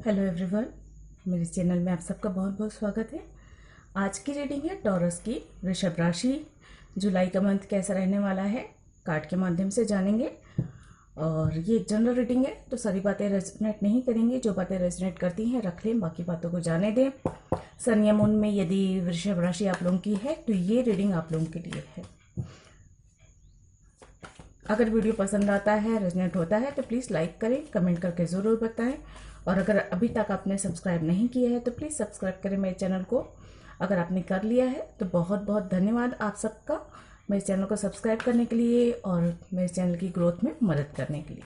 Hello everyone, मेरे channel में आप सबका बहुत बहुत स्वागत है। आज की रीडिंग है टॉरस की वृषभ राशि। जुलाई का मंथ कैसा रहने वाला है कार्ड के माध्यम से जानेंगे। और ये एक जनरल रीडिंग है, तो सारी बातें रेजोनेट नहीं करेंगी। जो बातें रेजोनेट करती हैं रख लें, बाकी बातों को जाने दें। सन या मून में यदि वृषभ राशि आप लोगों की है तो ये रीडिंग आप लोगों के लिए है। अगर वीडियो पसंद आता है, रेजोनेट होता है तो प्लीज़ लाइक करें, कमेंट करके ज़रूर बताएं। और अगर अभी तक आपने सब्सक्राइब नहीं किया है तो प्लीज़ सब्सक्राइब करें मेरे चैनल को। अगर आपने कर लिया है तो बहुत बहुत धन्यवाद आप सबका मेरे चैनल को सब्सक्राइब करने के लिए और मेरे चैनल की ग्रोथ में मदद करने के लिए।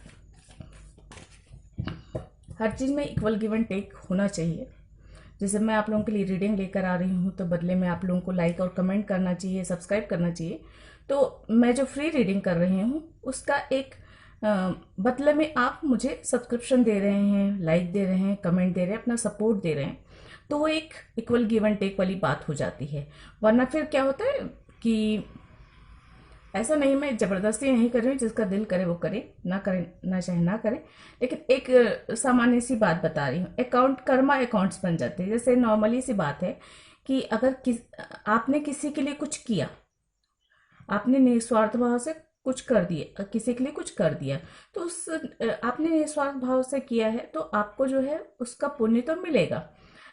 हर चीज़ में इक्वल गिव एंड टेक होना चाहिए। जैसे मैं आप लोगों के लिए रीडिंग लेकर आ रही हूँ तो बदले में आप लोगों को लाइक और कमेंट करना चाहिए, सब्सक्राइब करना चाहिए। तो मैं जो फ्री रीडिंग कर रही हूँ उसका एक बदले में आप मुझे सब्सक्रिप्शन दे रहे हैं, लाइक दे रहे हैं, कमेंट दे रहे हैं, अपना सपोर्ट दे रहे हैं, तो वो एक इक्वल गिव एंड टेक वाली बात हो जाती है। वरना फिर क्या होता है कि ऐसा नहीं, मैं ज़बरदस्ती नहीं कर रही हूँ, जिसका दिल करे वो करे, ना करे ना चाहे ना करे। लेकिन एक सामान्य सी बात बता रही हूँ। अकाउंट कर्मा अकाउंट्स बन जाते हैं। जैसे नॉर्मली सी बात है कि अगर आपने किसी के लिए कुछ किया, आपने निस्वार्थ भाव से कुछ कर दिया, किसी के लिए कुछ कर दिया, तो उस आपने निस्वार्थ भाव से किया है तो आपको जो है उसका पुण्य तो मिलेगा।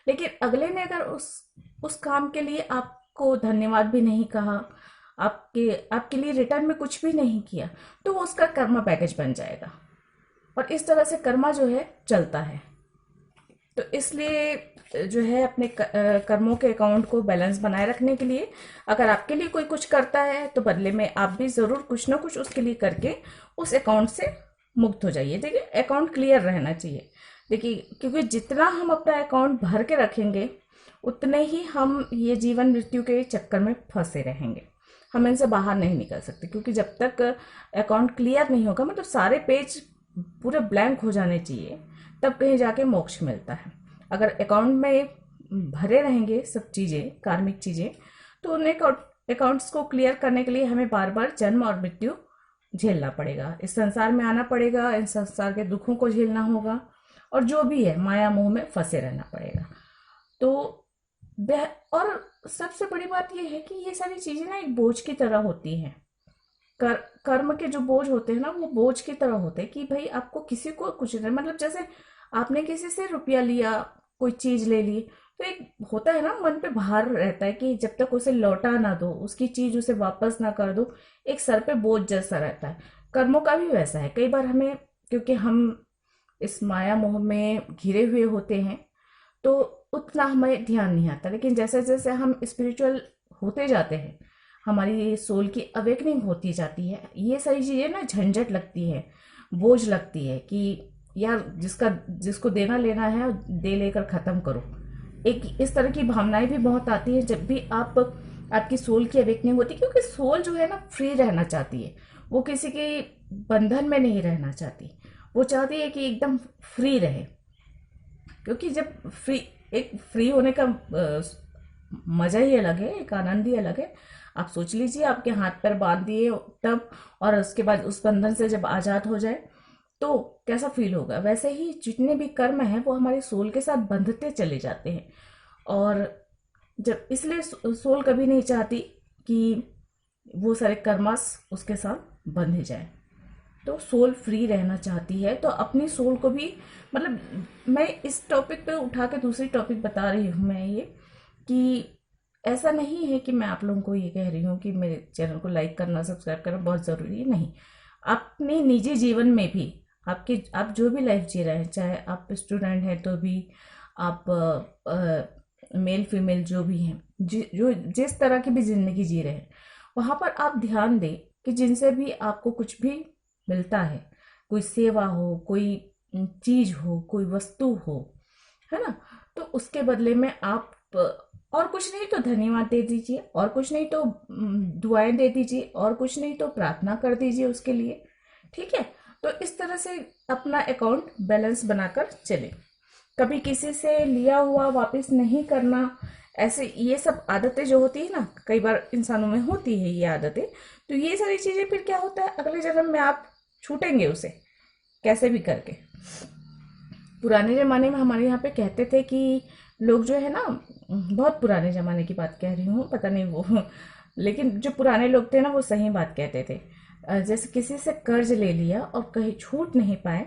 लेकिन अगले ने अगर उस काम के लिए आपको धन्यवाद भी नहीं कहा, आपके लिए रिटर्न में कुछ भी नहीं किया, तो वो उसका कर्मा पैकेज बन जाएगा। और इस तरह से कर्मा जो है चलता है। तो इसलिए जो है अपने कर्मों के अकाउंट को बैलेंस बनाए रखने के लिए अगर आपके लिए कोई कुछ करता है तो बदले में आप भी ज़रूर कुछ ना कुछ उसके लिए करके उस अकाउंट से मुक्त हो जाइए। देखिए, अकाउंट क्लियर रहना चाहिए। देखिए, क्योंकि जितना हम अपना अकाउंट भर के रखेंगे उतने ही हम ये जीवन मृत्यु के चक्कर में फंसे रहेंगे। हम इनसे बाहर नहीं निकल सकते, क्योंकि जब तक अकाउंट क्लियर नहीं होगा, मतलब सारे पेज पूरे ब्लैंक हो जाने चाहिए, तब कहीं जाके मोक्ष मिलता है। अगर अकाउंट में भरे रहेंगे सब चीज़ें, कार्मिक चीज़ें, तो उन अकाउंट्स को क्लियर करने के लिए हमें बार बार जन्म और मृत्यु झेलना पड़ेगा। इस संसार में आना पड़ेगा, इस संसार के दुखों को झेलना होगा, और जो भी है माया मोह में फंसे रहना पड़ेगा। तो और सबसे बड़ी बात यह है कि ये सारी चीज़ें ना एक बोझ की तरह होती हैं। कर्म के जो बोझ होते हैं ना, वो बोझ की तरह होते हैं कि भाई आपको किसी को कुछ नहीं, मतलब जैसे आपने किसी से रुपया लिया, कोई चीज ले ली, तो एक होता है ना, मन पे भार रहता है कि जब तक उसे लौटा ना दो, उसकी चीज उसे वापस ना कर दो, एक सर पे बोझ जैसा रहता है। कर्मों का भी वैसा है। कई बार हमें, क्योंकि हम इस माया मोह में घिरे हुए होते हैं, तो उतना हमें ध्यान नहीं आता। लेकिन जैसे जैसे हम स्पिरिचुअल होते जाते हैं, हमारी सोल की अवेकनिंग होती जाती है, ये सारी चीज़ें ना झंझट लगती है, बोझ लगती है कि यार जिसको देना लेना है दे लेकर ख़त्म करो। एक इस तरह की भावनाएं भी बहुत आती है जब भी आपकी सोल की अवेकनिंग होती है, क्योंकि सोल जो है ना फ्री रहना चाहती है। वो किसी के बंधन में नहीं रहना चाहती। वो चाहती है कि एकदम फ्री रहे, क्योंकि जब फ्री होने का मजा ही अलग है, एक आनंद ही अलग है। आप सोच लीजिए, आपके हाथ पैर बांध दिए तब, और उसके बाद उस बंधन से जब आजाद हो जाए तो कैसा फील होगा। वैसे ही जितने भी कर्म हैं वो हमारे सोल के साथ बंधते चले जाते हैं। और जब इसलिए सोल कभी नहीं चाहती कि वो सारे कर्मास उसके साथ बंधे जाए। तो सोल फ्री रहना चाहती है, तो अपनी सोल को भी, मतलब मैं इस टॉपिक पे उठा के दूसरी टॉपिक बता रही हूँ मैं ये, कि ऐसा नहीं है कि मैं आप लोगों को ये कह रही हूँ कि मेरे चैनल को लाइक करना, सब्सक्राइब करना बहुत ज़रूरी है, नहीं। अपने निजी जीवन में भी आप जो भी लाइफ जी रहे हैं, चाहे आप स्टूडेंट हैं तो भी, आप मेल फीमेल जो भी हैं, जो जिस तरह की भी ज़िंदगी जी रहे हैं, वहाँ पर आप ध्यान दें कि जिनसे भी आपको कुछ भी मिलता है, कोई सेवा हो, कोई चीज हो, कोई वस्तु हो, है ना, तो उसके बदले में आप और कुछ नहीं तो धन्यवाद दे दीजिए, और कुछ नहीं तो दुआएं दे दीजिए, और कुछ नहीं तो प्रार्थना कर दीजिए उसके लिए। ठीक है, तो इस तरह से अपना अकाउंट बैलेंस बनाकर चले। कभी किसी से लिया हुआ वापस नहीं करना, ऐसे ये सब आदतें जो होती है ना, कई बार इंसानों में होती है ये आदतें। तो ये सारी चीजें फिर क्या होता है, अगले जन्म में आप छूटेंगे उसे कैसे भी करके। पुराने ज़माने में हमारे यहाँ पे कहते थे कि लोग जो है ना, बहुत पुराने ज़माने की बात कह रही हूँ, पता नहीं वो लेकिन जो पुराने लोग थे ना वो सही बात कहते थे। जैसे किसी से कर्ज ले लिया और कहीं छूट नहीं पाए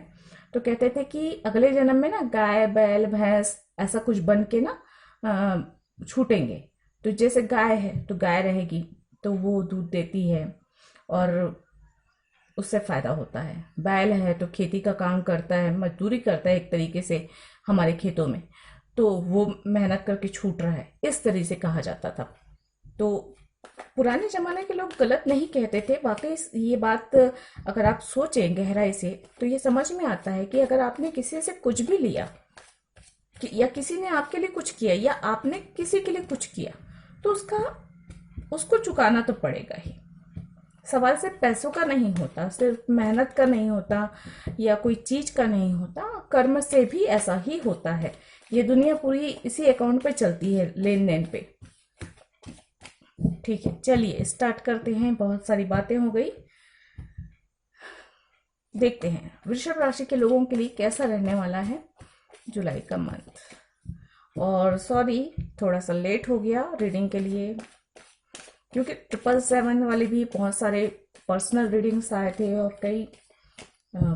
तो कहते थे कि अगले जन्म में ना गाय बैल भैंस ऐसा कुछ बन के ना छूटेंगे। तो जैसे गाय है तो गाय रहेगी तो वो दूध देती है और उससे फायदा होता है। बैल है तो खेती का काम करता है, मजदूरी करता है एक तरीके से हमारे खेतों में, तो वो मेहनत करके छूट रहा है, इस तरह से कहा जाता था। तो पुराने जमाने के लोग गलत नहीं कहते थे। वाकई ये बात अगर आप सोचें गहराई से तो ये समझ में आता है कि अगर आपने किसी से कुछ भी लिया या किसी ने आपके लिए कुछ किया या आपने किसी के लिए कुछ किया तो उसको चुकाना तो पड़ेगा ही। सवाल सिर्फ पैसों का नहीं होता, सिर्फ मेहनत का नहीं होता या कोई चीज का नहीं होता, कर्म से भी ऐसा ही होता है। ये दुनिया पूरी इसी अकाउंट पे चलती है, लेन देन पे। ठीक है, चलिए स्टार्ट करते हैं। बहुत सारी बातें हो गई, देखते हैं वृषभ राशि के लोगों के लिए कैसा रहने वाला है जुलाई का मंथ। और सॉरी थोड़ा सा लेट हो गया रीडिंग के लिए, क्योंकि 777 वाले भी बहुत सारे पर्सनल रीडिंग्स आए थे और कई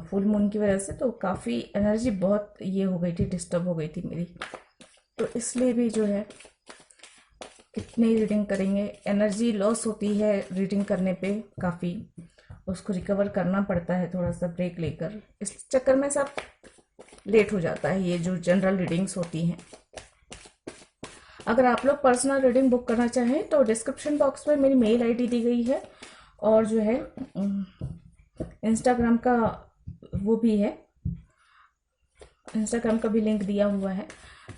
फुल मून की वजह से तो काफ़ी एनर्जी बहुत ये हो गई थी, डिस्टर्ब हो गई थी मेरी। तो इसलिए भी जो है कितनी रीडिंग करेंगे, एनर्जी लॉस होती है रीडिंग करने पे काफ़ी, उसको रिकवर करना पड़ता है थोड़ा सा ब्रेक लेकर। इस चक्कर में सब लेट हो जाता है ये जो जनरल रीडिंग्स होती हैं। अगर आप लोग पर्सनल रीडिंग बुक करना चाहें तो डिस्क्रिप्शन बॉक्स में मेरी मेल आईडी दी गई है और जो है इंस्टाग्राम का वो भी है, इंस्टाग्राम का भी लिंक दिया हुआ है,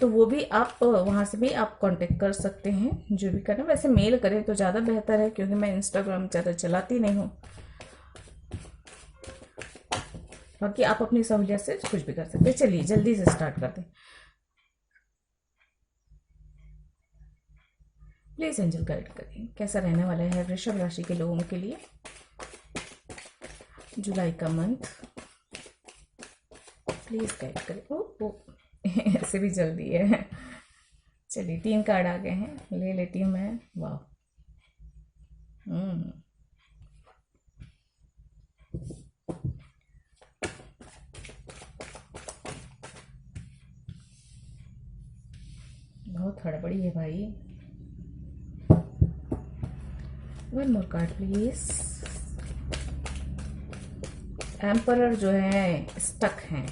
तो वो भी आप वहाँ से भी आप कांटेक्ट कर सकते हैं जो भी करना। वैसे मेल करें तो ज़्यादा बेहतर है क्योंकि मैं इंस्टाग्राम ज़्यादा चलाती नहीं हूँ। बाकी आप अपनी सहूलियत से कुछ भी कर सकते हैं। चलिए जल्दी से स्टार्ट करते हैं। प्लीज एंजल गाइड करें कैसा रहने वाला है वृषभ राशि के लोगों के लिए जुलाई का मंथ। प्लीज गाइड करें। ओ ऐसे भी जल्दी है। चलिए 3 कार्ड आ गए हैं, ले लेती हूँ मैं। वाह, बहुत हड़बड़ी है भाई। One more card please. Emperor जो है स्टक हैं।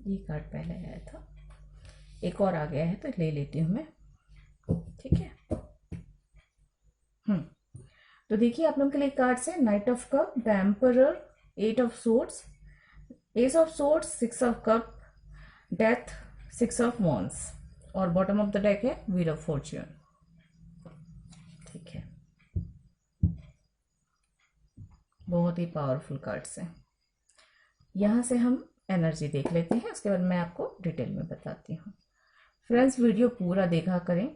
ये कार्ड पहले आया था, एक और आ गया है तो ले लेती हूँ मैं। ठीक है, तो देखिए आप लोगों के लिए कार्ड्स है night of cup, the emperor, 8 of swords, S of swords, 6 of cup, death, 6 of wands और बॉटम ऑफ द डेक है व्हील ऑफ फॉर्च्यून। ठीक है, बहुत ही पावरफुल कार्ड्स हैं। यहाँ से हम एनर्जी देख लेते हैं, उसके बाद मैं आपको डिटेल में बताती हूँ। फ्रेंड्स वीडियो पूरा देखा करें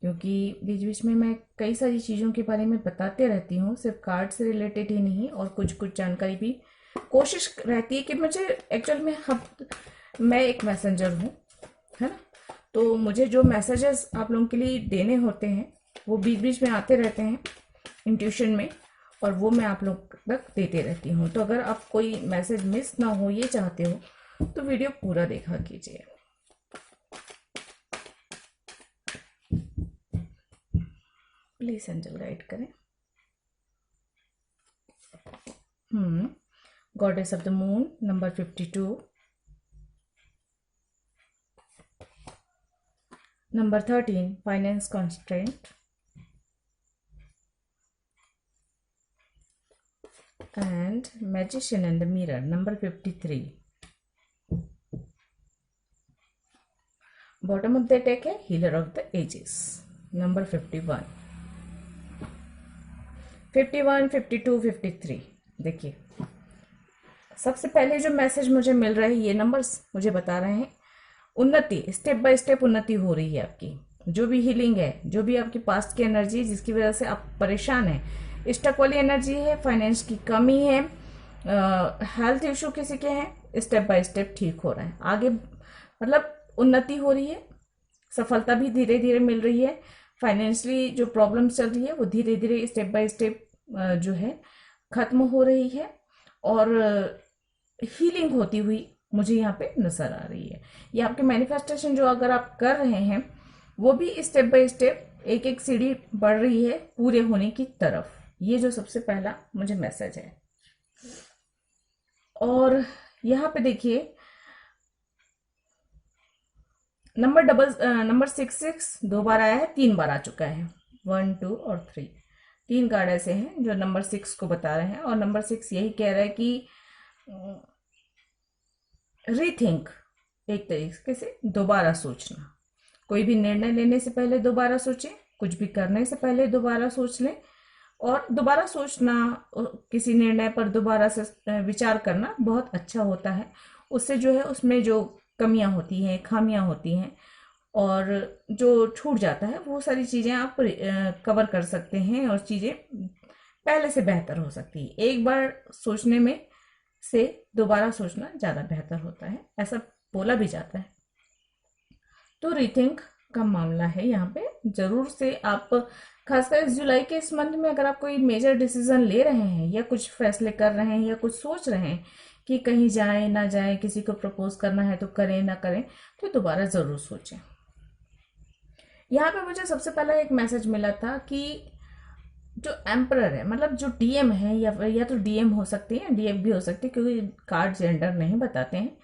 क्योंकि बीच बीच में मैं कई सारी चीज़ों के बारे में बताते रहती हूँ, सिर्फ कार्ड से रिलेटेड ही नहीं और कुछ कुछ जानकारी भी कोशिश रहती है कि मुझे एक्चुअल में मैं एक मैसेंजर हूँ, है ना, तो मुझे जो मैसेजेस आप लोगों के लिए देने होते हैं वो बीच बीच में आते रहते हैं इंट्यूशन में और वो मैं आप लोग तक देते रहती हूँ। तो अगर आप कोई मैसेज मिस ना हो ये चाहते हो तो वीडियो पूरा देखा कीजिए। प्लीज एंजल गाइड करें। Goddess of the moon number 52, number 13 finance constraint, and magician and the mirror number 53. bottom of the deck है healer of the ages number 51, 52, 53। देखिए सबसे पहले जो मैसेज मुझे मिल रहा है, ये नंबर्स मुझे बता रहे हैं उन्नति, स्टेप बाय स्टेप उन्नति हो रही है आपकी। जो भी हीलिंग है, जो भी आपकी पास्ट की एनर्जी जिसकी वजह से आप परेशान हैं, स्टक वाली एनर्जी है, फाइनेंस की कमी है, हेल्थ इशू किसी के हैं, स्टेप बाय स्टेप ठीक हो रहा है, आगे मतलब उन्नति हो रही है, सफलता भी धीरे धीरे मिल रही है, फाइनेंशियली जो प्रॉब्लम्स चल रही है वो धीरे धीरे स्टेप बाय स्टेप जो है खत्म हो रही है, और हीलिंग होती हुई मुझे यहाँ पे नजर आ रही है। ये आपके मैनिफेस्टेशन जो अगर आप कर रहे हैं वो भी स्टेप बाय स्टेप एक एक सीढ़ी बढ़ रही है पूरे होने की तरफ। ये जो सबसे पहला मुझे मैसेज है। और यहाँ पे देखिए नंबर 66 2 बार आया है, 3 बार आ चुका है, 1 2 और 3, 3 कार्ड ऐसे हैं जो नंबर 6 को बता रहे हैं। और नंबर 6 यही कह रहा है कि रीथिंक, एक तरीके से दोबारा सोचना, कोई भी निर्णय लेने से पहले दोबारा सोचें, कुछ भी करने से पहले दोबारा सोच लें। और दोबारा सोचना, किसी निर्णय पर दोबारा से विचार करना बहुत अच्छा होता है। उससे जो है उसमें जो कमियां होती हैं, खामियां होती हैं और जो छूट जाता है वो सारी चीज़ें आप कवर कर सकते हैं और चीज़ें पहले से बेहतर हो सकती है। एक बार सोचने में से दोबारा सोचना ज़्यादा बेहतर होता है, ऐसा बोला भी जाता है। तो रीथिंक का मामला है यहाँ पे। जरूर से आप खासकर इस जुलाई के इस मंथ में अगर आप कोई मेजर डिसीजन ले रहे हैं या कुछ फैसले कर रहे हैं या कुछ सोच रहे हैं कि कहीं जाए ना जाए, किसी को प्रपोज करना है तो करें ना करें, तो दोबारा जरूर सोचें। यहाँ पे मुझे सबसे पहला एक मैसेज मिला था कि जो एम्परर है, मतलब जो डीएम है, या तो डीएम हो सकते हैं, डीएफ भी हो सकते हैं, क्योंकि कार्ड जेंडर नहीं बताते हैं,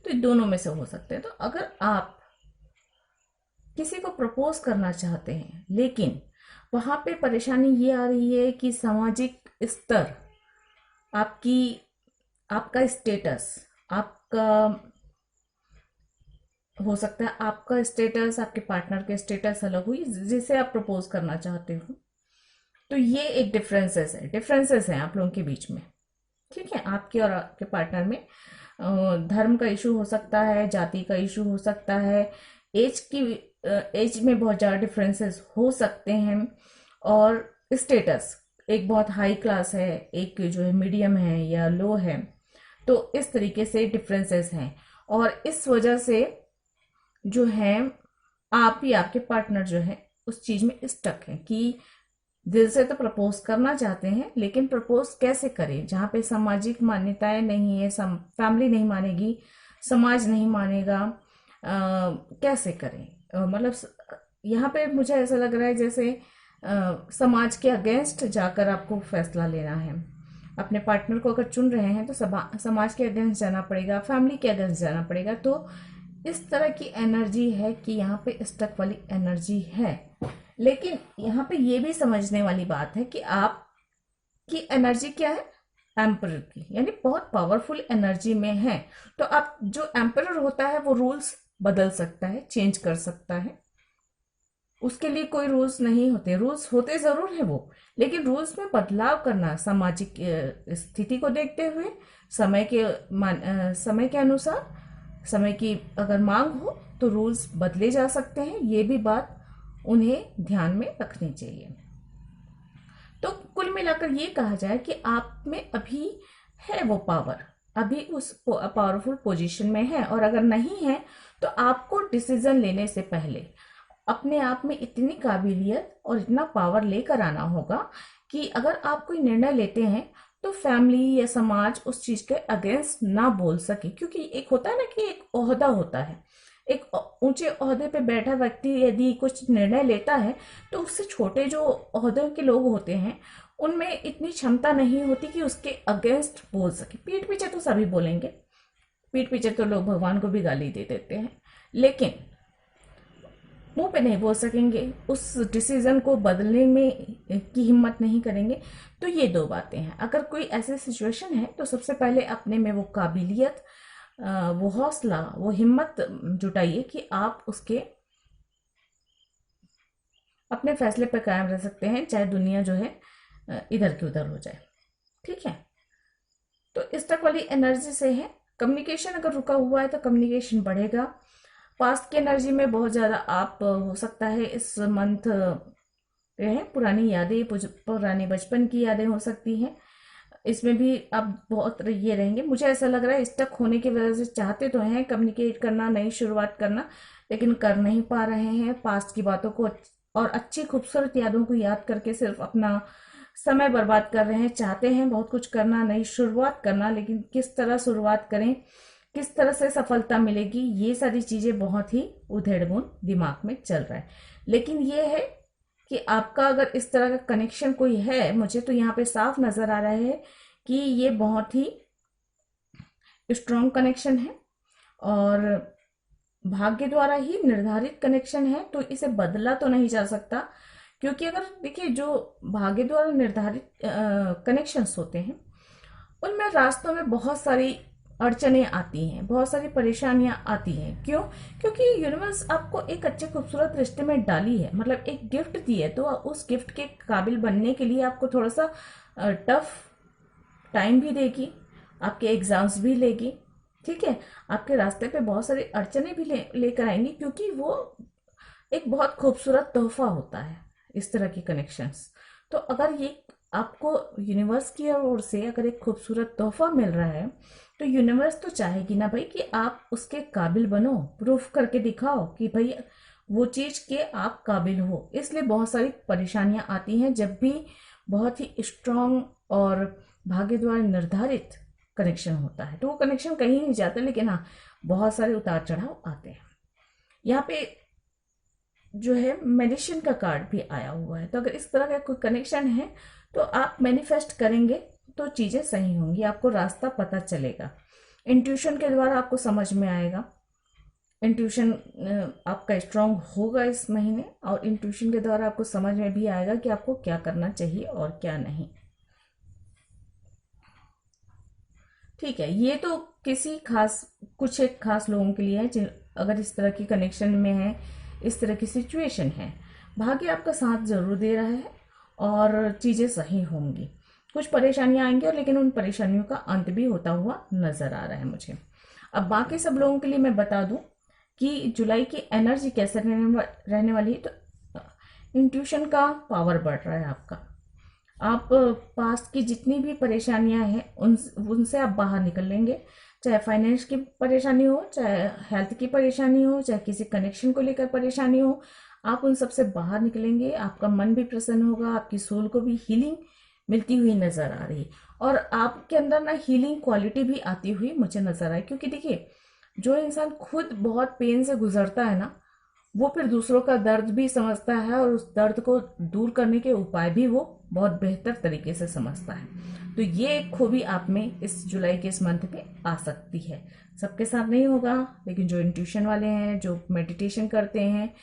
तो दोनों में से हो सकते हैं। तो अगर आप किसी को प्रपोज करना चाहते हैं लेकिन वहां पे परेशानी ये आ रही है कि सामाजिक स्तर, आपका स्टेटस, आपका हो सकता है आपका स्टेटस आपके पार्टनर के स्टेटस अलग हुई जिसे आप प्रपोज करना चाहते हो, तो ये एक डिफरेंसेस हैं आप लोगों के बीच में। ठीक है, आपके और आपके पार्टनर में धर्म का इशू हो सकता है, जाति का इशू हो सकता है, एज में बहुत ज़्यादा डिफरेंसेस हो सकते हैं, और स्टेटस एक बहुत हाई क्लास है, एक जो है मीडियम है या लो है, तो इस तरीके से डिफरेंसेस हैं। और इस वजह से जो है आप ही आपके पार्टनर जो है उस चीज में स्टक है कि दिल से तो प्रपोज करना चाहते हैं लेकिन प्रपोज कैसे करें, जहाँ पे सामाजिक मान्यताएं नहीं है, फैमिली नहीं मानेगी, समाज नहीं मानेगा, कैसे करें। मतलब यहाँ पे मुझे ऐसा लग रहा है जैसे समाज के अगेंस्ट जाकर आपको फैसला लेना है। अपने पार्टनर को अगर चुन रहे हैं तो समाज के अगेंस्ट जाना पड़ेगा, फैमिली के अगेंस्ट जाना पड़ेगा। तो इस तरह की एनर्जी है कि यहाँ पे स्टक वाली एनर्जी है। लेकिन यहाँ पे ये भी समझने वाली बात है कि आपकी एनर्जी क्या है, एम्परर की, यानी बहुत पावरफुल एनर्जी में है। तो आप जो एम्परर होता है वो रूल्स बदल सकता है, चेंज कर सकता है, उसके लिए कोई रूल्स नहीं होते, रूल्स होते जरूर है वो, लेकिन रूल्स में बदलाव करना सामाजिक स्थिति को देखते हुए, समय के अनुसार, समय की अगर मांग हो तो रूल्स बदले जा सकते हैं। ये भी बात उन्हें ध्यान में रखनी चाहिए। तो कुल मिलाकर ये कहा जाए कि आप में अभी है वो पावर, अभी उस पावरफुल पोजीशन में है। और अगर नहीं है तो आपको डिसीजन लेने से पहले अपने आप में इतनी काबिलियत और इतना पावर लेकर आना होगा कि अगर आप कोई निर्णय लेते हैं तो फैमिली या समाज उस चीज के अगेंस्ट ना बोल सके। क्योंकि एक होता है ना कि एक ओहदा होता है, एक ऊंचे ओहदे पे बैठा व्यक्ति यदि कुछ निर्णय लेता है तो उससे छोटे जो ओहदे के लोग होते हैं उनमें इतनी क्षमता नहीं होती कि उसके अगेंस्ट बोल सके। पीठ पीछे तो सभी बोलेंगे, पीठ पीछे तो लोग भगवान को भी गाली दे देते हैं, लेकिन मुंह पे नहीं बोल सकेंगे, उस डिसीजन को बदलने में की हिम्मत नहीं करेंगे। तो ये दो बातें हैं। अगर कोई ऐसी सिचुएशन है तो सबसे पहले अपने में वो काबिलियत, वो हौसला, वो हिम्मत जुटाइए कि आप उसके अपने फैसले पर कायम रह सकते हैं, चाहे दुनिया जो है इधर की उधर हो जाए। ठीक है, तो इस तक वाली एनर्जी से है। कम्युनिकेशन अगर रुका हुआ है तो कम्युनिकेशन बढ़ेगा। पास्ट की एनर्जी में बहुत ज़्यादा आप हो सकता है इस मंथ रहे, पुरानी यादें, पुराने बचपन की यादें हो सकती हैं, इसमें भी आप बहुत ये रहेंगे। मुझे ऐसा लग रहा है स्टक होने की वजह से चाहते तो हैं कम्युनिकेट करना, नई शुरुआत करना, लेकिन कर नहीं पा रहे हैं। पास्ट की बातों को और अच्छी खूबसूरत यादों को याद करके सिर्फ अपना समय बर्बाद कर रहे हैं। चाहते हैं बहुत कुछ करना, नई शुरुआत करना, लेकिन किस तरह शुरुआत करें, किस तरह से सफलता मिलेगी, ये सारी चीजें बहुत ही उधेड़-बुन दिमाग में चल रहा है। लेकिन ये है कि आपका अगर इस तरह का कनेक्शन कोई है, मुझे तो यहाँ पे साफ नजर आ रहा है कि ये बहुत ही स्ट्रॉन्ग कनेक्शन है और भाग्य द्वारा ही निर्धारित कनेक्शन है, तो इसे बदला तो नहीं जा सकता। क्योंकि अगर देखिए, जो भाग्य द्वारा निर्धारित कनेक्शंस होते हैं उनमें रास्तों में बहुत सारी अड़चने आती हैं, बहुत सारी परेशानियां आती हैं। क्यों? क्योंकि यूनिवर्स आपको एक अच्छे खूबसूरत रिश्ते में डाली है, मतलब एक गिफ्ट दी है, तो उस गिफ्ट के काबिल बनने के लिए आपको थोड़ा सा टफ टाइम भी देगी, आपके एग्जाम्स भी लेगी, ठीक है, आपके रास्ते पे बहुत सारी अड़चने भी लेकर आएंगी, क्योंकि वो एक बहुत खूबसूरत तोहफा होता है इस तरह की कनेक्शंस। तो अगर ये आपको यूनिवर्स की ओर से अगर एक खूबसूरत तोहफा मिल रहा है, तो यूनिवर्स तो चाहेगी ना भाई कि आप उसके काबिल बनो, प्रूफ करके दिखाओ कि भाई वो चीज के आप काबिल हो। इसलिए बहुत सारी परेशानियां आती हैं जब भी बहुत ही स्ट्रांग और भाग्य द्वारा निर्धारित कनेक्शन होता है। तो वो कनेक्शन कहीं नहीं जाता, लेकिन हाँ, बहुत सारे उतार चढ़ाव आते हैं। यहाँ पे जो है मेडिसिन का कार्ड भी आया हुआ है, तो अगर इस तरह का कोई कनेक्शन है तो आप मैनिफेस्ट करेंगे तो चीजें सही होंगी, आपको रास्ता पता चलेगा, इंट्यूशन के द्वारा आपको समझ में आएगा। इंट्यूशन आपका स्ट्रांग होगा इस महीने, और इंट्यूशन के द्वारा आपको समझ में भी आएगा कि आपको क्या करना चाहिए और क्या नहीं। ठीक है, ये तो किसी खास, कुछ एक खास लोगों के लिए है जिन अगर इस तरह की कनेक्शन में है, इस तरह की सिचुएशन है। भाग्य आपका साथ जरूर दे रहा है और चीज़ें सही होंगी। कुछ परेशानियां आएंगी, और लेकिन उन परेशानियों का अंत भी होता हुआ नजर आ रहा है मुझे। अब बाकी सब लोगों के लिए मैं बता दूं कि जुलाई की एनर्जी कैसे रहने वाली है। तो इंट्यूशन का पावर बढ़ रहा है आपका। आप पास्ट की जितनी भी परेशानियां हैं उनसे आप बाहर निकल लेंगे, चाहे फाइनेंस की परेशानी हो, चाहे हेल्थ की परेशानी हो, चाहे किसी कनेक्शन को लेकर परेशानी हो, आप उन सब से बाहर निकलेंगे। आपका मन भी प्रसन्न होगा, आपकी सोल को भी हीलिंग मिलती हुई नजर आ रही है, और आपके अंदर ना हीलिंग क्वालिटी भी आती हुई मुझे नजर आई। क्योंकि देखिए, जो इंसान खुद बहुत पेन से गुजरता है ना, वो फिर दूसरों का दर्द भी समझता है, और उस दर्द को दूर करने के उपाय भी वो बहुत बेहतर तरीके से समझता है। तो ये एक खूबी आप में इस जुलाई के इस मंथ में आ सकती है। सबके साथ नहीं होगा, लेकिन जो इंट्यूशन वाले हैं, जो मेडिटेशन करते हैं,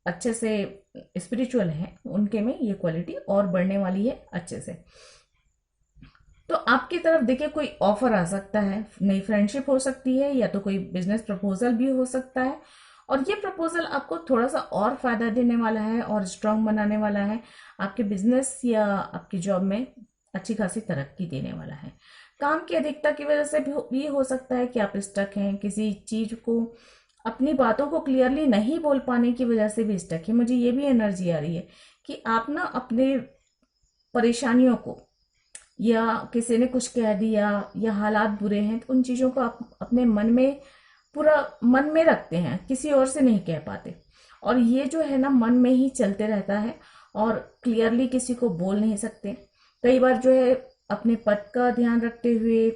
अच्छे से स्पिरिचुअल हैं, उनके में ये क्वालिटी और बढ़ने वाली है अच्छे से। तो आपकी तरफ देखिए, कोई ऑफर आ सकता है, नई फ्रेंडशिप हो सकती है, या तो कोई बिजनेस प्रपोजल भी हो सकता है, और ये प्रपोजल आपको थोड़ा सा और फायदा देने वाला है और स्ट्रांग बनाने वाला है, आपके बिजनेस या आपकी जॉब में अच्छी खासी तरक्की देने वाला है। काम की अधिकता की वजह से भी हो सकता है कि आप स्टक हैं किसी चीज को, अपनी बातों को क्लियरली नहीं बोल पाने की वजह से भी स्टक है। मुझे ये भी एनर्जी आ रही है कि आप ना अपने परेशानियों को, या किसी ने कुछ कह दिया, या हालात बुरे हैं, तो उन चीजों को आप अपने मन में, पूरा मन में रखते हैं, किसी और से नहीं कह पाते, और ये जो है ना मन में ही चलते रहता है, और क्लियरली किसी को बोल नहीं सकते। कई बार जो है अपने पद का ध्यान रखते हुए,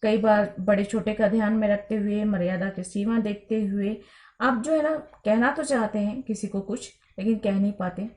कई बार बड़े छोटे का ध्यान में रखते हुए, मर्यादा की सीमा देखते हुए, आप जो है ना कहना तो चाहते हैं किसी को कुछ, लेकिन कह नहीं पाते,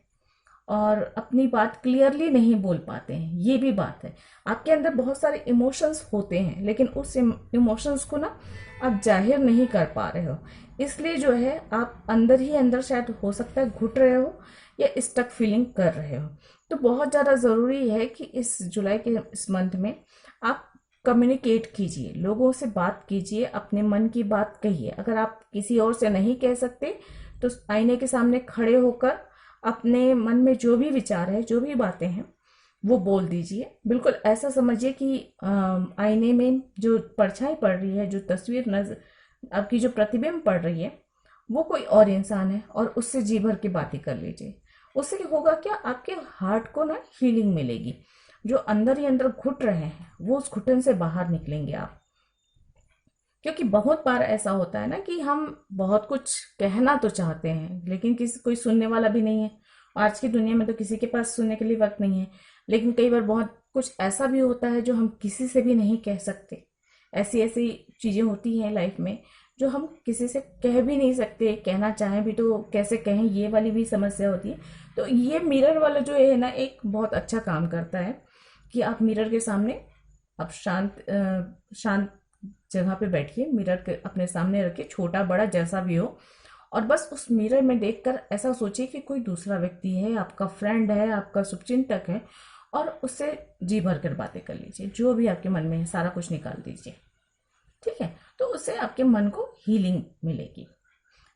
और अपनी बात क्लियरली नहीं बोल पाते हैं। ये भी बात है, आपके अंदर बहुत सारे इमोशंस होते हैं, लेकिन उस इमोशंस को ना आप जाहिर नहीं कर पा रहे हो, इसलिए जो है आप अंदर ही अंदर शायद हो सकता है घुट रहे हो या स्टक फीलिंग कर रहे हो। तो बहुत ज़्यादा ज़रूरी है कि इस जुलाई के इस मंथ में आप कम्युनिकेट कीजिए, लोगों से बात कीजिए, अपने मन की बात कहिए। अगर आप किसी और से नहीं कह सकते, तो आईने के सामने खड़े होकर अपने मन में जो भी विचार है, जो भी बातें हैं, वो बोल दीजिए। बिल्कुल ऐसा समझिए कि आईने में जो परछाई पड़ रही है, जो तस्वीर आपकी जो प्रतिबिंब पड़ रही है वो कोई और इंसान है, और उससे जी भर की बातें कर लीजिए। उससे होगा क्या, आपके हार्ट को ना हीलिंग मिलेगी। जो अंदर ही अंदर घुट रहे हैं वो उस घुटन से बाहर निकलेंगे आप। क्योंकि बहुत बार ऐसा होता है ना कि हम बहुत कुछ कहना तो चाहते हैं, लेकिन किसी कोई सुनने वाला भी नहीं है। आज की दुनिया में तो किसी के पास सुनने के लिए वक्त नहीं है। लेकिन कई बार बहुत कुछ ऐसा भी होता है जो हम किसी से भी नहीं कह सकते। ऐसी ऐसी चीजें होती हैं लाइफ में जो हम किसी से कह भी नहीं सकते, कहना चाहें भी तो कैसे कहें, ये वाली भी समस्या होती है। तो ये मिरर वाला जो है ना, एक बहुत अच्छा काम करता है कि आप मिरर के सामने आप शांत जगह पे बैठिए, मिरर के अपने सामने रखिए, छोटा बड़ा जैसा भी हो, और बस उस मिरर में देखकर ऐसा सोचिए कि कोई दूसरा व्यक्ति है, आपका फ्रेंड है, आपका शुभचिंतक है, और उससे जी भर कर बातें कर लीजिए। जो भी आपके मन में है सारा कुछ निकाल दीजिए, ठीक है। तो उससे आपके मन को हीलिंग मिलेगी।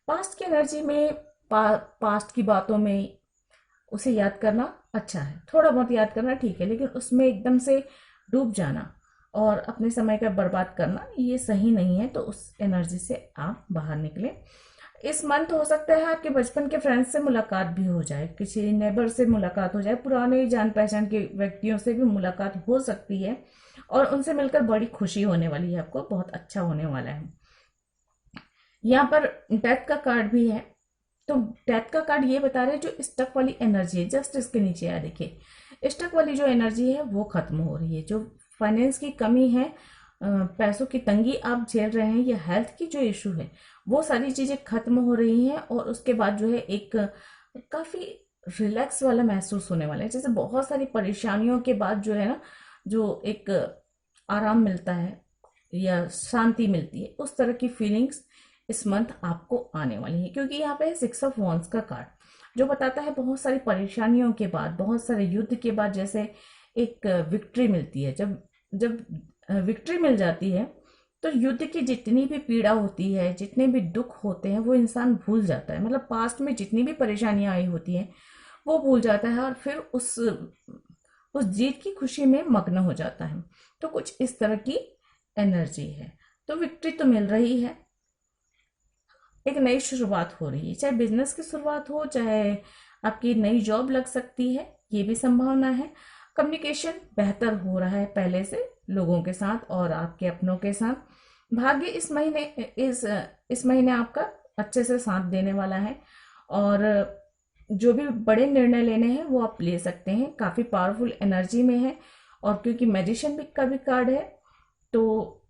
पास्ट की एनर्जी में, पास्ट की बातों में उसे याद करना अच्छा है, थोड़ा बहुत याद करना ठीक है, लेकिन उसमें एकदम से डूब जाना और अपने समय का बर्बाद करना ये सही नहीं है। तो उस एनर्जी से आप बाहर निकलें। इस मंथ हो सकता है आपके बचपन के फ्रेंड्स से मुलाकात भी हो जाए, किसी नेबर से मुलाकात हो जाए, पुराने जान पहचान के व्यक्तियों से भी मुलाकात हो सकती है, और उनसे मिलकर बड़ी खुशी होने वाली है, आपको बहुत अच्छा होने वाला है। यहाँ पर डेथ का कार्ड भी है। तो डेथ का कार्ड ये बता रहे हैं जो स्टक वाली एनर्जी है, जस्ट इसके नीचे है, देखिए स्टक वाली जो एनर्जी है वो खत्म हो रही है। जो फाइनेंस की कमी है, पैसों की तंगी आप झेल रहे हैं, या हेल्थ की जो इशू है, वो सारी चीजें खत्म हो रही हैं। और उसके बाद जो है एक काफी रिलैक्स वाला महसूस होने वाला है। जैसे बहुत सारी परेशानियों के बाद जो है ना, जो एक आराम मिलता है या शांति मिलती है, उस तरह की फीलिंग्स इस मंथ आपको आने वाली है। क्योंकि यहाँ पे 6 ऑफ वॉन्ड्स का कार्ड जो बताता है बहुत सारी परेशानियों के बाद, बहुत सारे युद्ध के बाद जैसे एक विक्ट्री मिलती है। जब जब विक्ट्री मिल जाती है तो युद्ध की जितनी भी पीड़ा होती है, जितने भी दुख होते हैं, वो इंसान भूल जाता है। मतलब पास्ट में जितनी भी परेशानियां आई होती हैं वो भूल जाता है, और फिर उस जीत की खुशी में मग्न हो जाता है। तो कुछ इस तरह की एनर्जी है। तो विक्ट्री तो मिल रही है, एक नई शुरुआत हो रही है, चाहे बिजनेस की शुरुआत हो, चाहे आपकी नई जॉब लग सकती है, ये भी संभावना है। कम्युनिकेशन बेहतर हो रहा है पहले से लोगों के साथ और आपके अपनों के साथ। भाग्य इस महीने आपका अच्छे से साथ देने वाला है, और जो भी बड़े निर्णय लेने हैं वो आप ले सकते हैं, काफी पावरफुल एनर्जी में है। और क्योंकि मैजिशियन भी का भी कार्ड है, तो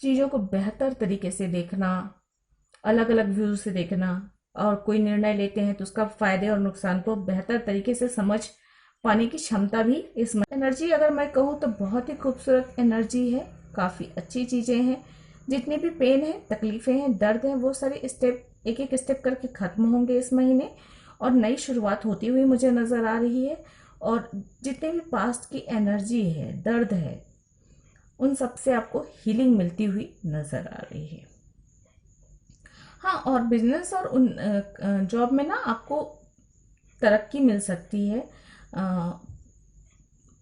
चीजों को बेहतर तरीके से देखना, अलग अलग व्यू से देखना, और कोई निर्णय लेते हैं तो उसका फायदे और नुकसान को बेहतर तरीके से समझ पाने की क्षमता भी इस एनर्जी, अगर मैं कहूँ तो बहुत ही खूबसूरत एनर्जी है। काफी अच्छी चीजें हैं, जितनी भी पेन है, तकलीफें हैं, दर्द हैं, वो सारे स्टेप एक एक स्टेप करके खत्म होंगे इस महीने, और नई शुरुआत होती हुई मुझे नजर आ रही है। और जितने भी पास्ट की एनर्जी है, दर्द है, उन सब से आपको हीलिंग मिलती हुई नजर आ रही है। हाँ, और बिजनेस और उन जॉब में ना आपको तरक्की मिल सकती है,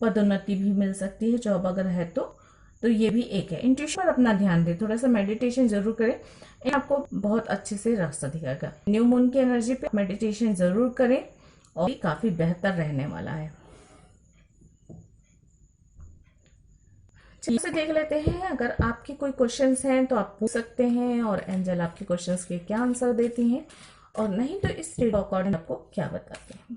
पदोन्नति भी मिल सकती है, जॉब अगर है तो ये भी एक है। इंट्यूशन पर अपना ध्यान दें, थोड़ा सा मेडिटेशन जरूर करें, ये आपको बहुत अच्छे से रास्ता दिखाएगा। न्यू मून की एनर्जी पे मेडिटेशन जरूर करें, और काफी बेहतर रहने वाला है। से देख लेते हैं, अगर आपके कोई क्वेश्चंस हैं तो आप पूछ सकते हैं, और एंजल आपके क्वेश्चंस के क्या आंसर देती हैं, और नहीं तो इस रीड अकॉर्डिंग आपको क्या बताते हैं।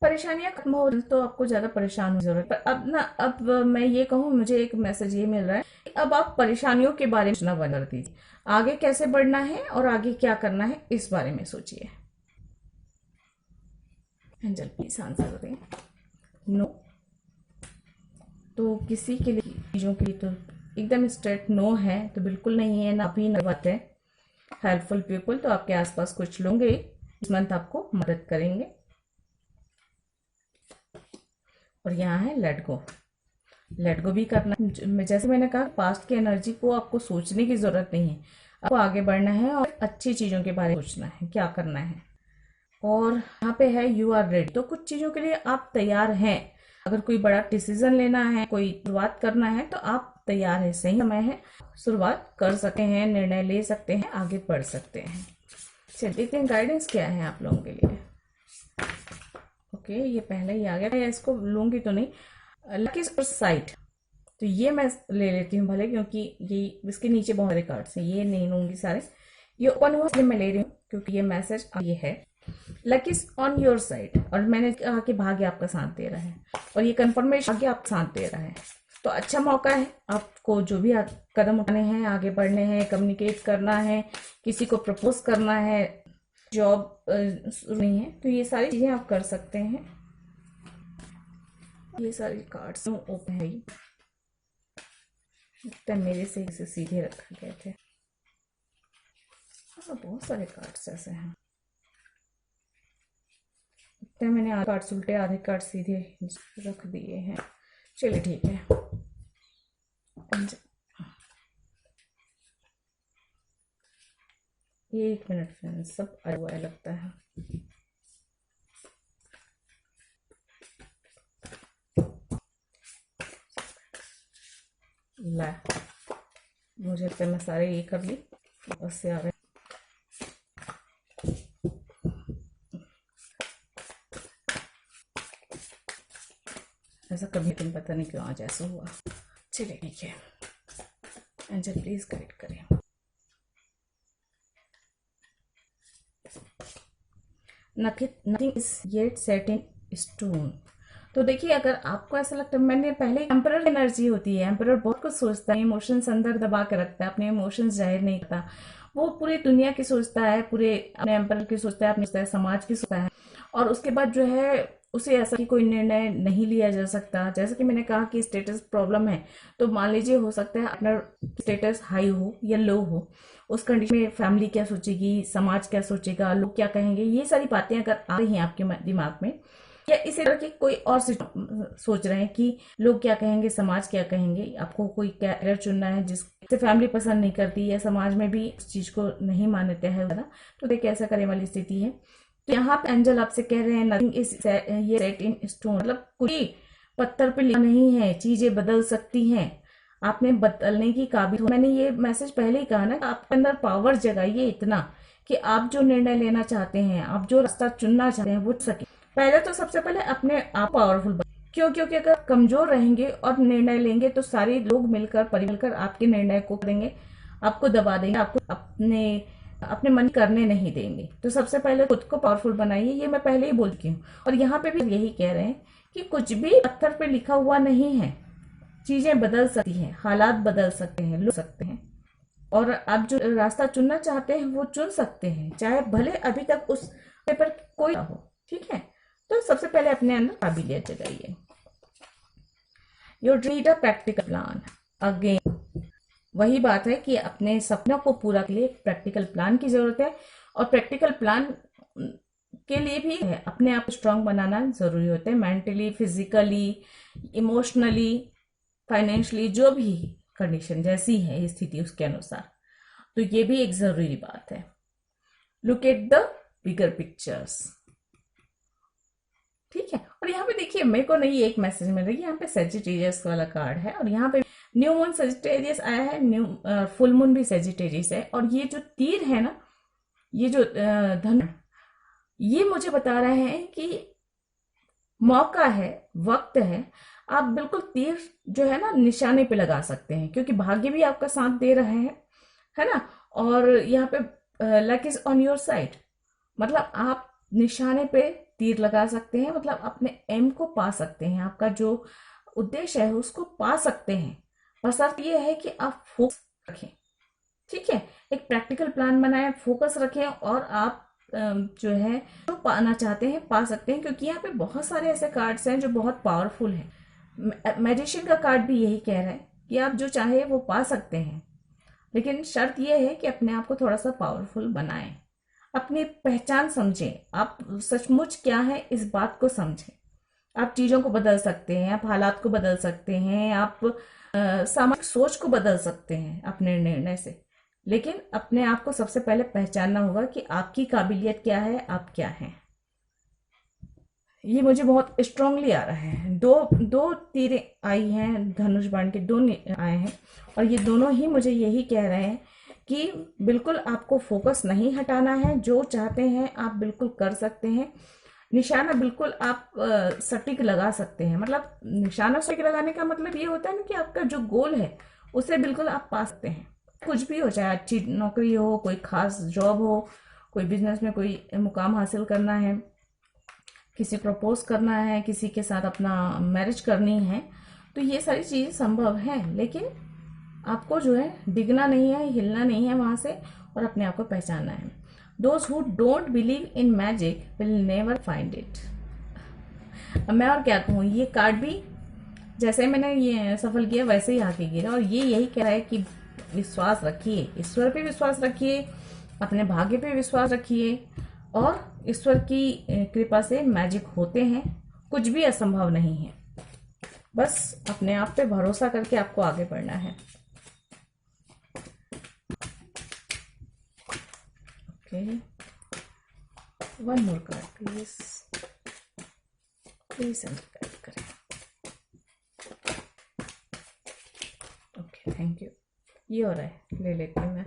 परेशानियां खत्म हो रही तो आपको ज्यादा परेशान होने की जरूरत, पर अब मैं ये कहूँ, मुझे एक मैसेज ये मिल रहा है कि अब आप परेशानियों के बारे में सोचना बंद कर दीजिए। आगे कैसे बढ़ना है और आगे क्या करना है इस बारे में सोचिए। एंजल प्लीज आंसर दें। नो, तो किसी के लिए, चीजों के लिए तो एकदम स्ट्रेट नो है, तो बिल्कुल नहीं है, ना भी ना बात है। हेल्पफुल पीपल, तो आपके आसपास कुछ लोग इस मंथ आपको मदद करेंगे। और यहाँ है लेट गो। लेट गो भी करना, जैसे मैंने कहा, पास्ट की एनर्जी को आपको सोचने की जरूरत नहीं है, आपको आगे बढ़ना है और अच्छी चीजों के बारे में सोचना है, क्या करना है। और यहाँ पे है यू आर रेडी। तो कुछ चीज़ों के लिए आप तैयार हैं। अगर कोई बड़ा डिसीजन लेना है, कोई शुरुआत करना है, तो आप तैयार हैं, सही समय है, शुरुआत कर सकते हैं, निर्णय ले सकते हैं, आगे बढ़ सकते हैं। चलिए देखते हैं गाइडेंस क्या है आप लोगों के लिए। ओके, ये पहले ही आ गया, या इसको लूंगी तो नहीं। लकी साइट, तो ये मैं ले लेती हूँ भले, क्योंकि ये इसके नीचे बहुत सारे कार्ड्स हैं, ये नहीं लूंगी सारे। ये ओपन हुआ इसलिए मैं ले रही हूँ क्योंकि ये मैसेज ये है लकी ऑन योर साइड, और मैंने कहा कि भाग्य आपका साथ दे रहा है, और ये कंफर्मेशन भाग्य आपका साथ दे रहा है। तो अच्छा मौका है आपको, जो भी कदम उठाने हैं, आगे बढ़ने हैं, कम्युनिकेट करना है, किसी को प्रपोज करना है, जॉब नहीं है, तो ये सारी चीजें आप कर सकते हैं। ये सारी कार्ड्स ओपन है, लगता है मेरे से इसे सीधे रखे गए थे। हाँ, बहुत सारे कार्ड्स ऐसे हैं, लगता है मैंने आधे कार्ड्स उल्टे, आधे कार्ड सीधे रख दिए हैं। चलिए ठीक है, एक मिनट फ्रेंड्स, सब आया हुआ है लगता है। ला, मुझे लगता है मैं सारे ये कर ली, बस से आ रहे। ऐसा कभी तुम पता नहीं क्यों आज ऐसा हुआ। चलिए ठीक है, एंजल प्लीज गाइड करें। Nothing is yet set in stone. तो देखिए, अगर आपको ऐसा लगता है, मैंने पहले एम्परर एनर्जी होती है, एम्परर बहुत कुछ सोचता है, इमोशंस अंदर दबा के रखता है, अपने इमोशंस जाहिर नहीं करता, वो पूरी दुनिया की सोचता है, पूरे अपने एम्परर की सोचता है, अपने सोचता है, समाज की सोचता है, और उसके बाद जो है उसे ऐसा कि कोई निर्णय नहीं लिया जा सकता। जैसे कि मैंने कहा कि स्टेटस प्रॉब्लम है, तो मान लीजिए हो सकता है अपना स्टेटस हाई हो या लो हो, उस कंडीशन में फैमिली क्या सोचेगी, समाज क्या सोचेगा, लोग क्या कहेंगे, ये सारी बातें अगर आ रही हैं आपके दिमाग में, या इसी तरह की कोई और सोच रहे हैं कि लोग क्या कहेंगे, समाज क्या कहेंगे, आपको कोई कैरियर चुनना है जिससे फैमिली पसंद नहीं करती या समाज में भी इस चीज को नहीं मान्यता है ज़्यादा, तो देखिए ऐसा करने वाली स्थिति है। तो यहाँ पे एंजल आपसे कह रहे हैं नथिंग इज ये सेट इन स्टोन, मतलब कुछ पत्थर पे लिखा नहीं है, चीजें बदल सकती हैं, आपने बदलने की काबिल हो। मैंने ये मैसेज पहले ही कहा ना, आपके अंदर पावर जगाइए इतना कि आप जो निर्णय लेना चाहते हैं, आप जो रास्ता चुनना चाहते हैं, वो सके। पहले तो सबसे पहले अपने आप पावरफुल बने, क्यों? क्योंकि अगर कमजोर रहेंगे और निर्णय लेंगे तो सारे लोग मिलकर परिमिलकर आपके निर्णय को करेंगे, आपको दबा देंगे, आपको अपने मन करने नहीं देंगे। तो सबसे पहले खुद को पावरफुल बनाइए, ये मैं पहले ही बोल चुकी हूँ। और यहाँ पे भी यही कह रहे हैं कि कुछ भी पत्थर पे लिखा हुआ नहीं है, चीजें बदल सकती हैं, हालात बदल सकते हैं, लोग सकते हैं, और आप जो रास्ता चुनना चाहते हैं वो चुन सकते हैं, चाहे भले अभी तक उस पर कोई ना हो। ठीक है, तो सबसे पहले अपने अंदर काबिलियत जगाइए। Your read a practical plan. Again वही बात है कि अपने सपनों को पूरा के लिए प्रैक्टिकल प्लान की जरूरत है, और प्रैक्टिकल प्लान के लिए भी है अपने आप को स्ट्रांग बनाना जरूरी होता है, मेंटली, फिजिकली, इमोशनली, फाइनेंशियली, जो भी कंडीशन जैसी है स्थिति उसके अनुसार। तो ये भी एक जरूरी बात है। Look at the bigger pictures. ठीक है, और यहाँ पे देखिए, मेरे को नहीं एक मैसेज मिल रही है, यहाँ पे सेजिटेरियस वाला कार्ड है, और यहाँ पे न्यू मून सेजिटेरियस आया है, न्यू फुल मून भी सेजिटेरियस है, और ये जो तीर है ना, ये जो धन, ये मुझे बता रहे हैं कि मौका है, वक्त है, आप बिल्कुल तीर जो है ना निशाने पे लगा सकते हैं, क्योंकि भाग्य भी आपका साथ दे रहे हैं, है ना। और यहाँ पे luck is on your side, मतलब आप निशाने पे तीर लगा सकते हैं, मतलब अपने एम को पा सकते हैं, आपका जो उद्देश्य है उसको पा सकते हैं। बस अर्थ ये है कि आप फोकस रखें। ठीक है, एक प्रैक्टिकल प्लान बनाएं, फोकस रखें, और आप जो है जो पाना चाहते हैं पा सकते हैं, क्योंकि यहाँ पे बहुत सारे ऐसे कार्ड्स हैं जो बहुत पावरफुल हैं। मैजिशियन का कार्ड भी यही कह रहा है कि आप जो चाहे वो पा सकते हैं, लेकिन शर्त यह है कि अपने आप को थोड़ा सा पावरफुल बनाएं, अपनी पहचान समझें, आप सचमुच क्या है इस बात को समझें। आप चीजों को बदल सकते हैं, आप हालात को बदल सकते हैं, आप सामाजिक सोच को बदल सकते हैं अपने निर्णय से, लेकिन अपने आप को सबसे पहले पहचानना होगा कि आपकी काबिलियत क्या है, आप क्या हैं। ये मुझे बहुत स्ट्रांगली आ रहा है। दो दो तीरें आई हैं, धनुष बाण के दो आए हैं, और ये दोनों ही मुझे यही कह रहे हैं कि बिल्कुल आपको फोकस नहीं हटाना है, जो चाहते हैं आप बिल्कुल कर सकते हैं। निशाना बिल्कुल आप सटीक लगा सकते हैं। मतलब निशाना सटीक लगाने का मतलब ये होता है ना कि आपका जो गोल है उसे बिल्कुल आप पा सकते हैं। कुछ भी हो, चाहे अच्छी नौकरी हो, कोई खास जॉब हो, कोई बिजनेस में कोई मुकाम हासिल करना है, किसी प्रपोज करना है, किसी के साथ अपना मैरिज करनी है, तो ये सारी चीज़ें संभव हैं। लेकिन आपको जो है डिगना नहीं है, हिलना नहीं है वहाँ से, और अपने आप को पहचानना है। Those who don't believe in magic will never find it. अब मैं और क्या कहूँ, ये कार्ड भी जैसे मैंने ये सफल किया वैसे ही आके गिरा, और ये यही कह रहा है कि विश्वास रखिए, ईश्वर पे विश्वास रखिए, अपने भाग्य पे विश्वास रखिए, और ईश्वर की कृपा से मैजिक होते हैं। कुछ भी असंभव नहीं है, बस अपने आप पे भरोसा करके आपको आगे बढ़ना है। Okay, one more card please, please guide करें। Okay, thank you. ये हो रहा है, ले लेती हूँ मैं।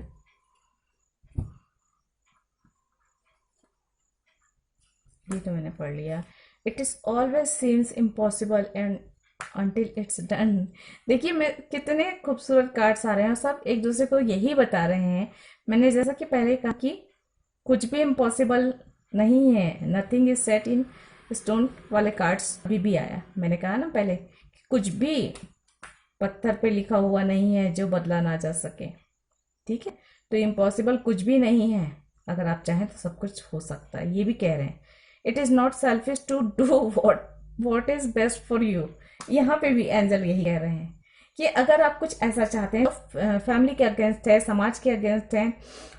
ये तो मैंने पढ़ लिया। It is always seems impossible and until it's done. देखिए मैं कितने खूबसूरत कार्ड्स आ रहे हैं, सब एक दूसरे को यही बता रहे हैं। मैंने जैसा कि पहले कहा कि कुछ भी इम्पॉसिबल नहीं है, nothing is set in stone वाले कार्ड्स अभी भी आया। मैंने कहा ना पहले कि कुछ भी पत्थर पे लिखा हुआ नहीं है जो बदला ना जा सके। ठीक है, तो इम्पॉसिबल कुछ भी नहीं है, अगर आप चाहें तो सब कुछ हो सकता है। ये भी कह रहे हैं it is not selfish to do what is best for you. यहाँ पे भी एंजल यही कह रहे हैं कि अगर आप कुछ ऐसा चाहते हैं तो फैमिली के अगेंस्ट है, समाज के अगेंस्ट है,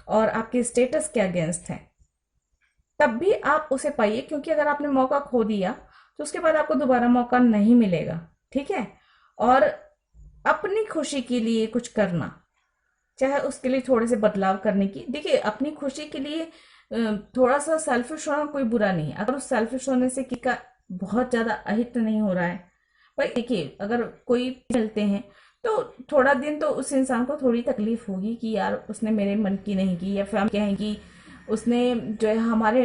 और आपके स्टेटस के अगेंस्ट है, तब भी आप उसे पाइए, क्योंकि अगर आपने मौका खो दिया तो उसके बाद आपको दोबारा मौका नहीं मिलेगा। ठीक है, और अपनी खुशी के लिए कुछ करना, चाहे उसके लिए थोड़े से बदलाव करने की। देखिए अपनी खुशी के लिए थोड़ा सा सेल्फिश होना कोई बुरा नहीं है, अगर उस सेल्फिश होने से किसी का बहुत ज्यादा अहित नहीं हो रहा है। भाई देखिए अगर कोई चलते हैं तो थोड़ा दिन तो उस इंसान को थोड़ी तकलीफ होगी कि यार उसने मेरे मन की नहीं की, या फिर हम कहें कि उसने जो है हमारे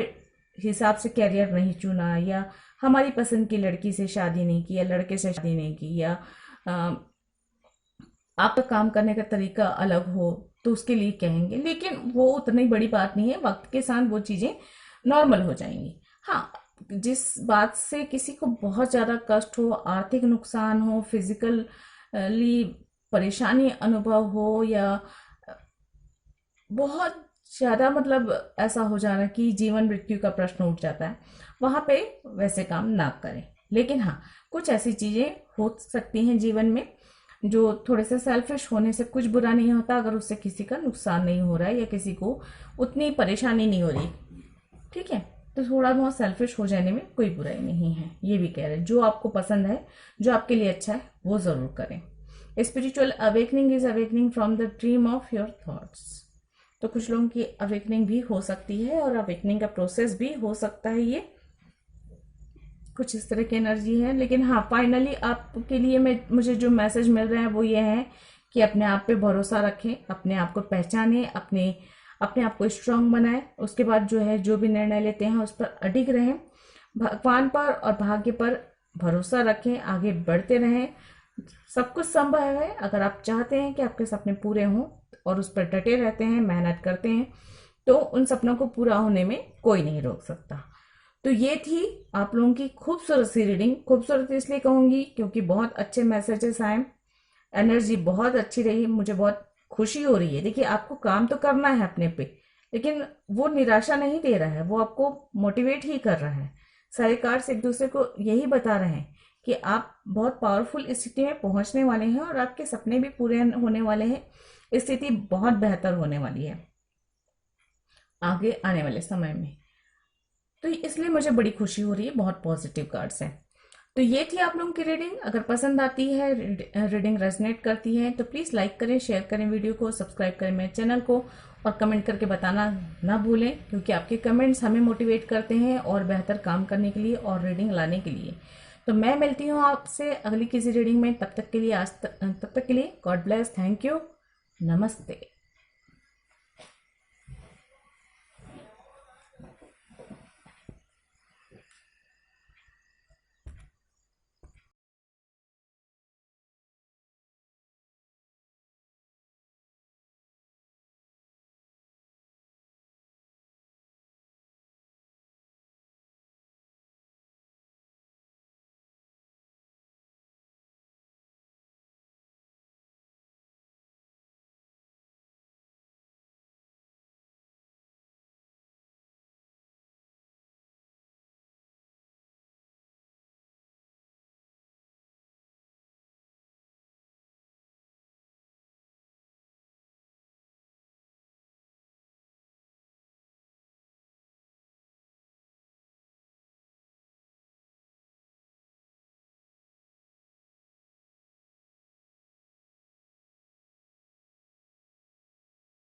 हिसाब से कैरियर नहीं चुना, या हमारी पसंद की लड़की से शादी नहीं की, या लड़के से शादी नहीं की, या आपका काम करने का तरीका अलग हो, तो उसके लिए कहेंगे। लेकिन वो उतनी बड़ी बात नहीं है, वक्त के साथ वो चीज़ें नॉर्मल हो जाएंगी। हाँ, जिस बात से किसी को बहुत ज़्यादा कष्ट हो, आर्थिक नुकसान हो, फिजिकली परेशानी अनुभव हो, या बहुत ज़्यादा मतलब ऐसा हो जाना कि जीवन मृत्यु का प्रश्न उठ जाता है, वहाँ पे वैसे काम ना करें। लेकिन हाँ, कुछ ऐसी चीज़ें हो सकती हैं जीवन में जो थोड़े से सेल्फिश होने से कुछ बुरा नहीं होता, अगर उससे किसी का नुकसान नहीं हो रहा है या किसी को उतनी परेशानी नहीं हो रही। ठीक है, तो थोड़ा बहुत सेल्फिश हो जाने में कोई बुराई नहीं है। ये भी कह रहे हैं जो आपको पसंद है, जो आपके लिए अच्छा है, वो ज़रूर करें। Spiritual awakening is awakening from the dream of your thoughts. तो कुछ लोगों की अवेकनिंग भी हो सकती है, और अवेकनिंग का प्रोसेस भी हो सकता है। ये कुछ इस तरह की एनर्जी है। लेकिन हाँ, फाइनली आपके लिए मुझे जो मैसेज मिल रहा है वो ये है कि अपने आप पे भरोसा रखें, अपने आप को पहचानें, अपने आप को स्ट्रांग बनाएं। उसके बाद जो है जो भी निर्णय लेते हैं उस पर अडिग रहें, भगवान पर और भाग्य पर भरोसा रखें, आगे बढ़ते रहें। सब कुछ संभव है अगर आप चाहते हैं कि आपके सपने पूरे हों और उस पर डटे रहते हैं, मेहनत करते हैं, तो उन सपनों को पूरा होने में कोई नहीं रोक सकता। तो ये थी आप लोगों की खूबसूरत सी रीडिंग। खूबसूरत इसलिए कहूंगी क्योंकि बहुत अच्छे मैसेजेस आए, एनर्जी बहुत अच्छी रही, मुझे बहुत खुशी हो रही है। देखिए आपको काम तो करना है अपने पे, लेकिन वो निराशा नहीं दे रहा है, वो आपको मोटिवेट ही कर रहा है। सारे कार्ड्स एक दूसरे को यही बता रहे हैं कि आप बहुत पावरफुल स्थिति में पहुंचने वाले हैं, और आपके सपने भी पूरे होने वाले हैं। स्थिति बहुत बेहतर होने वाली है आगे आने वाले समय में, तो इसलिए मुझे बड़ी खुशी हो रही है। बहुत पॉजिटिव कार्ड्स हैं। तो ये थी आप लोगों की रीडिंग। अगर पसंद आती है, रीडिंग रेजोनेट करती है, तो प्लीज़ लाइक करें, शेयर करें वीडियो को, सब्सक्राइब करें मेरे चैनल को, और कमेंट करके बताना ना भूलें, क्योंकि आपके कमेंट्स हमें मोटिवेट करते हैं और बेहतर काम करने के लिए और रीडिंग लाने के लिए। तो मैं मिलती हूँ आपसे अगली किसी रीडिंग में। तब तक के लिए गॉड ब्लेस, थैंक यू, नमस्ते।